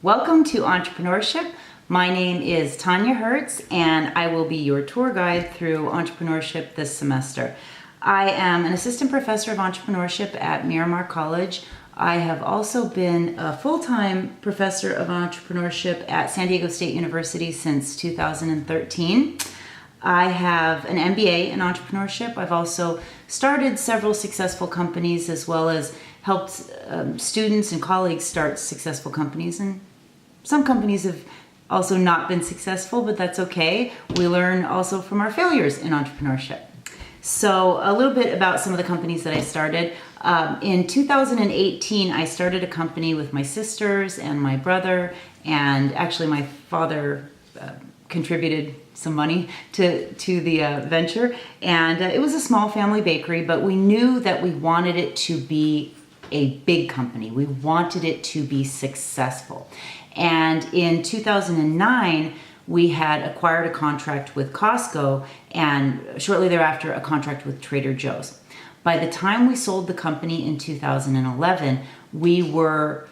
Welcome to Entrepreneurship. My name is Tanya Hertz, and I will be your tour guide through entrepreneurship this semester. I am an assistant professor of entrepreneurship at Miramar College. I have also been a full-time professor of entrepreneurship at San Diego State University since 2013. I have an MBA in entrepreneurship. I've also started several successful companies, as well as helped students and colleagues start successful companies. And some companies have also not been successful, but that's okay. We learn also from our failures in entrepreneurship. So a little bit about some of the companies that I started. In 2018, I started a company with my sisters and my brother, and actually my father contributed some money to the venture. And it was a small family bakery, but we knew that we wanted it to be a big company. We wanted it to be successful. And in 2009, we had acquired a contract with Costco, and shortly thereafter, a contract with Trader Joe's. By the time we sold the company in 2011, we were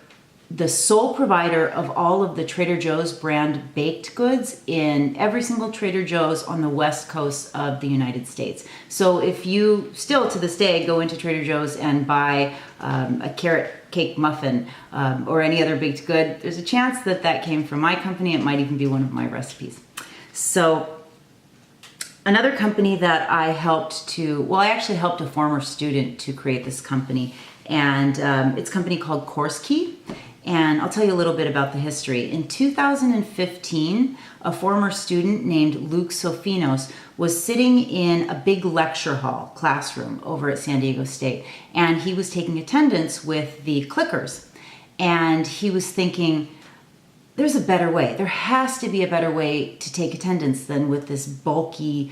the sole provider of all of the Trader Joe's brand baked goods in every single Trader Joe's on the west coast of the United States. So if you still to this day go into Trader Joe's and buy a carrot cake muffin or any other baked good, there's a chance that that came from my company. It might even be one of my recipes. So another company that I actually helped a former student to create this company, and it's a company called Korsky. And I'll tell you a little bit about the history. In 2015, a former student named Luke Sofinos was sitting in a big lecture hall classroom over at San Diego State, and he was taking attendance with the clickers. And he was thinking, there's a better way. There has to be a better way to take attendance than with this bulky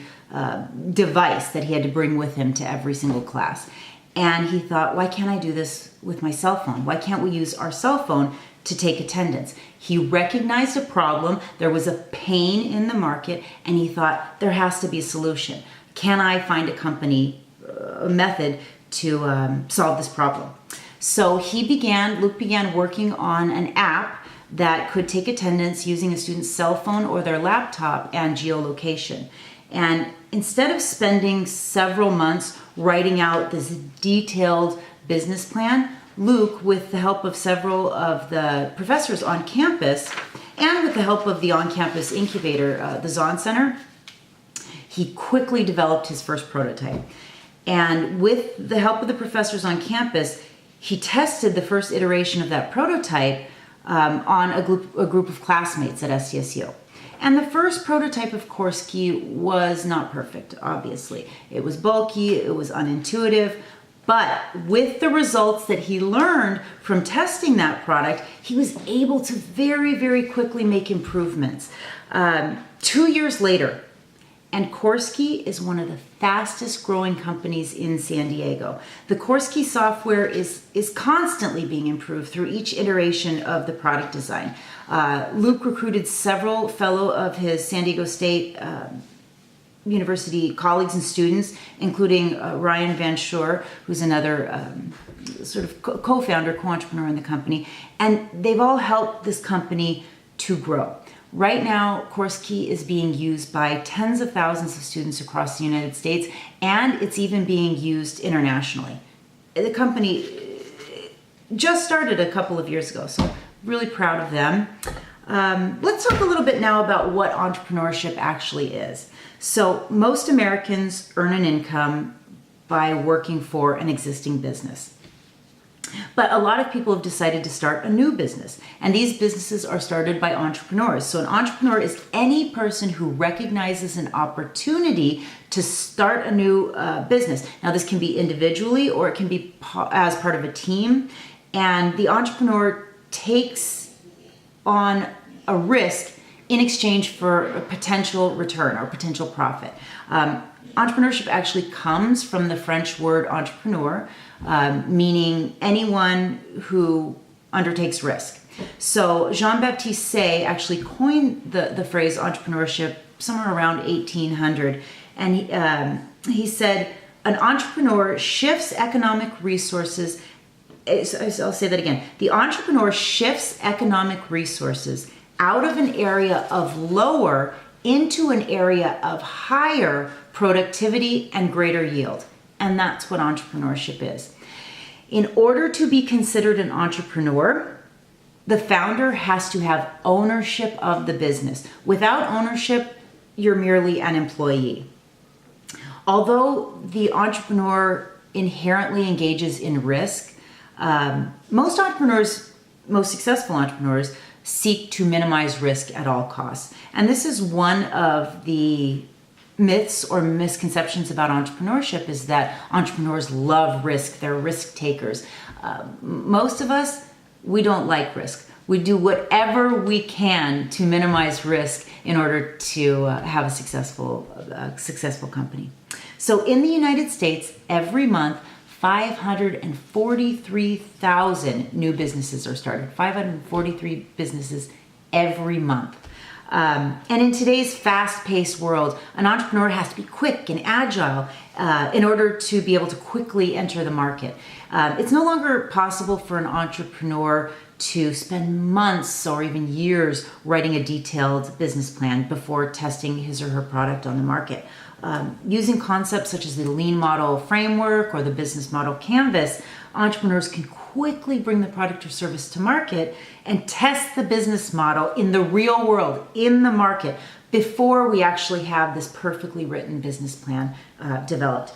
device that he had to bring with him to every single class. And he thought, why can't I do this with my cell phone? Why can't we use our cell phone to take attendance? He recognized a problem. There was a pain in the market, and he thought, there has to be a solution. Can I find a method to solve this problem? So Luke began working on an app that could take attendance using a student's cell phone or their laptop and geolocation. And instead of spending several months writing out this detailed business plan, Luke, with the help of several of the professors on campus and with the help of the on-campus incubator, the Zahn Center, he quickly developed his first prototype. And with the help of the professors on campus, he tested the first iteration of that prototype on a group of classmates at SDSU. And the first prototype of Korsky was not perfect, obviously. It was bulky, it was unintuitive, but with the results that he learned from testing that product, he was able to very, very quickly make improvements. 2 years later, and Korsky is one of the fastest growing companies in San Diego. The Korsky software is constantly being improved through each iteration of the product design. Luke recruited several fellow of his San Diego State University colleagues and students, including Ryan Van Shore, who's another sort of co-founder, co-entrepreneur in the company, and they've all helped this company to grow. Right now, Korsky is being used by tens of thousands of students across the United States, and it's even being used internationally. The company just started a couple of years ago, so really proud of them. Let's talk a little bit now about what entrepreneurship actually is. So most Americans earn an income by working for an existing business. But a lot of people have decided to start a new business, and these businesses are started by entrepreneurs. So an entrepreneur is any person who recognizes an opportunity to start a new business. Now, this can be individually or it can be as part of a team, and the entrepreneur takes on a risk in exchange for a potential return or potential profit. Entrepreneurship actually comes from the French word entrepreneur, meaning anyone who undertakes risk. So Jean-Baptiste Say actually coined the phrase entrepreneurship somewhere around 1800, and he said, an entrepreneur shifts economic resources I'll say that again. The entrepreneur shifts economic resources out of an area of lower into an area of higher productivity and greater yield. And that's what entrepreneurship is. In order to be considered an entrepreneur, the founder has to have ownership of the business. Without ownership, you're merely an employee. Although the entrepreneur inherently engages in risk, most successful entrepreneurs seek to minimize risk at all costs. And this is one of the myths or misconceptions about entrepreneurship, is that entrepreneurs love risk. They're risk takers. Most of us, we don't like risk. We do whatever we can to minimize risk in order to have a successful company. So in the United States, every month, 543,000 new businesses are started. 543 businesses every month. And in today's fast-paced world, an entrepreneur has to be quick and agile in order to be able to quickly enter the market. It's no longer possible for an entrepreneur to spend months or even years writing a detailed business plan before testing his or her product on the market. Using concepts such as the lean model framework or the business model canvas, entrepreneurs can quickly bring the product or service to market and test the business model in the real world, in the market, before we actually have this perfectly written business plan developed.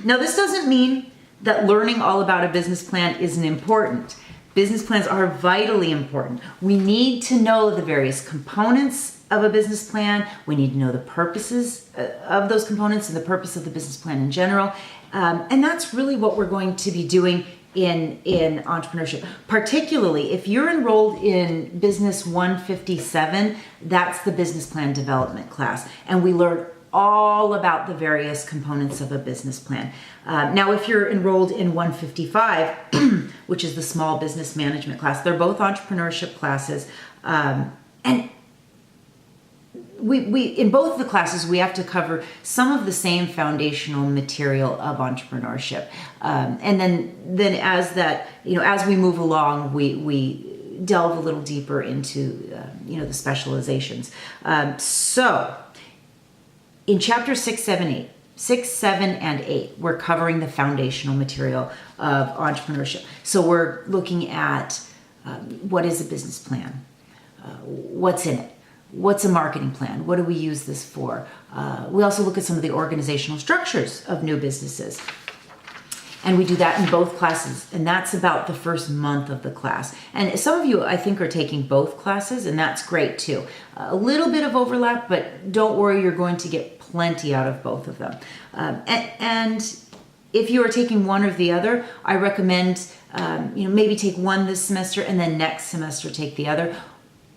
Now, this doesn't mean that learning all about a business plan isn't important. Business plans are vitally important. We need to know the various components of a business plan. We need to know the purposes of those components and the purpose of the business plan in general. And that's really what we're going to be doing in entrepreneurship. Particularly if you're enrolled in Business 157, that's the business plan development class. And we learn all about the various components of a business plan. Now, if you're enrolled in 155, which is the small business management class, they're both entrepreneurship classes. And we in both the classes, we have to cover some of the same foundational material of entrepreneurship. And then as that, as we move along, we delve a little deeper into, the specializations. So in chapter 6, 7, and 8, we're covering the foundational material of entrepreneurship. So we're looking at what is a business plan? What's in it? What's a marketing plan? What do we use this for? We also look at some of the organizational structures of new businesses. And we do that in both classes. And that's about the first month of the class. And some of you, I think, are taking both classes, and that's great too. A little bit of overlap, but don't worry, you're going to get plenty out of both of them. And if you are taking one or the other, I recommend maybe take one this semester and then next semester take the other.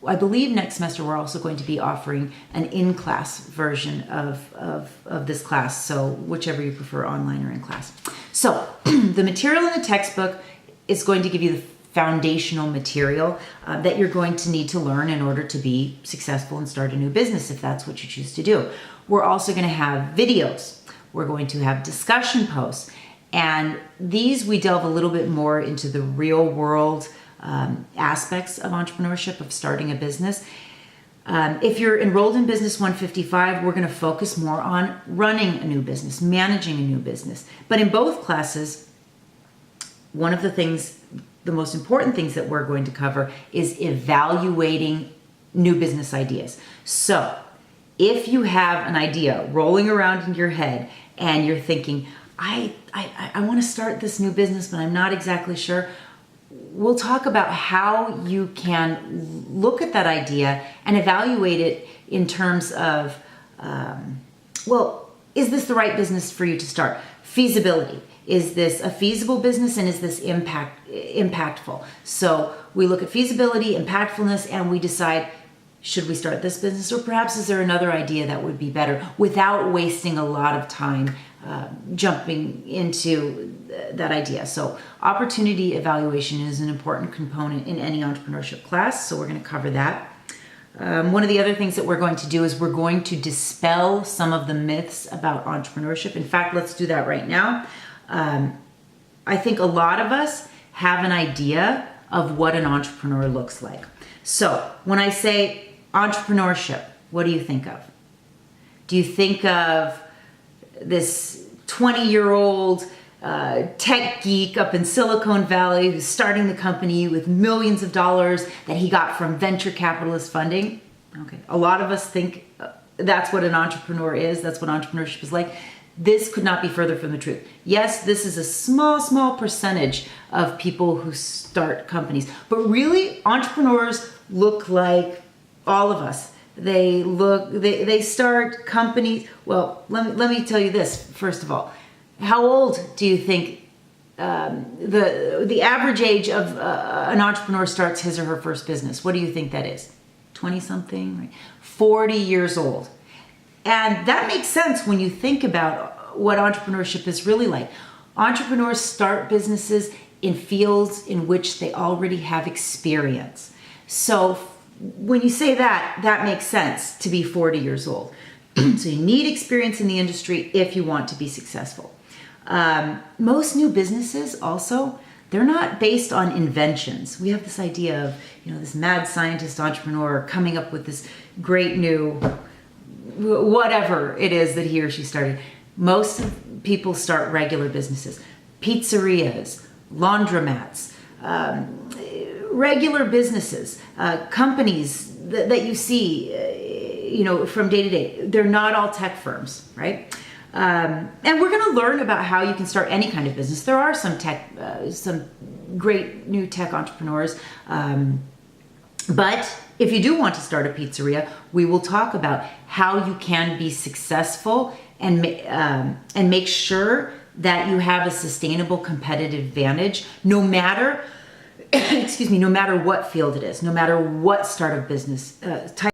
I believe next semester we're also going to be offering an in-class version of this class, so whichever you prefer, online or in class. So the material in the textbook is going to give you the foundational material that you're going to need to learn in order to be successful and start a new business, if that's what you choose to do. We're also going to have videos. We're going to have discussion posts. And these, we delve a little bit more into the real world aspects of entrepreneurship, of starting a business. If you're enrolled in Business 155, we're going to focus more on running a new business, managing a new business. But in both classes, one of the most important things that we're going to cover is evaluating new business ideas. So if you have an idea rolling around in your head and you're thinking, I want to start this new business, but I'm not exactly sure, we'll talk about how you can look at that idea and evaluate it in terms of, is this the right business for you to start? Feasibility. Is this a feasible business, and is this impactful? So we look at feasibility, impactfulness, and we decide, should we start this business, or perhaps is there another idea that would be better, without wasting a lot of time jumping into that idea. So opportunity evaluation is an important component in any entrepreneurship class, so we're going to cover that. One of the other things that we're going to do is we're going to dispel some of the myths about entrepreneurship. In fact, let's do that right now. I think a lot of us have an idea of what an entrepreneur looks like. So when I say entrepreneurship, what do you think of? Do you think of this 20-year-old tech geek up in Silicon Valley who's starting the company with millions of dollars that he got from venture capitalist funding? Okay, a lot of us think that's what an entrepreneur is. That's what entrepreneurship is like. This could not be further from the truth. Yes, this is a small percentage of people who start companies, but really entrepreneurs look like all of us. They start companies. Well, let me tell you this, first of all. How old do you think the average age of an entrepreneur starts his or her first business? What do you think that is? 20-something, right? 40 years old. And that makes sense when you think about what entrepreneurship is really like. Entrepreneurs start businesses in fields in which they already have experience. So when you say that, that makes sense to be 40 years old. So you need experience in the industry if you want to be successful. Most new businesses also, they're not based on inventions. We have this idea of, this mad scientist entrepreneur coming up with this great new, whatever it is that he or she started. Most people start regular businesses, pizzerias, laundromats, regular businesses, companies that you see, from day to day. They're not all tech firms, right? And we're going to learn about how you can start any kind of business. There are some great new tech entrepreneurs. But if you do want to start a pizzeria, we will talk about how you can be successful and make sure that you have a sustainable competitive advantage, no matter, no matter what field it is, no matter what startup business type.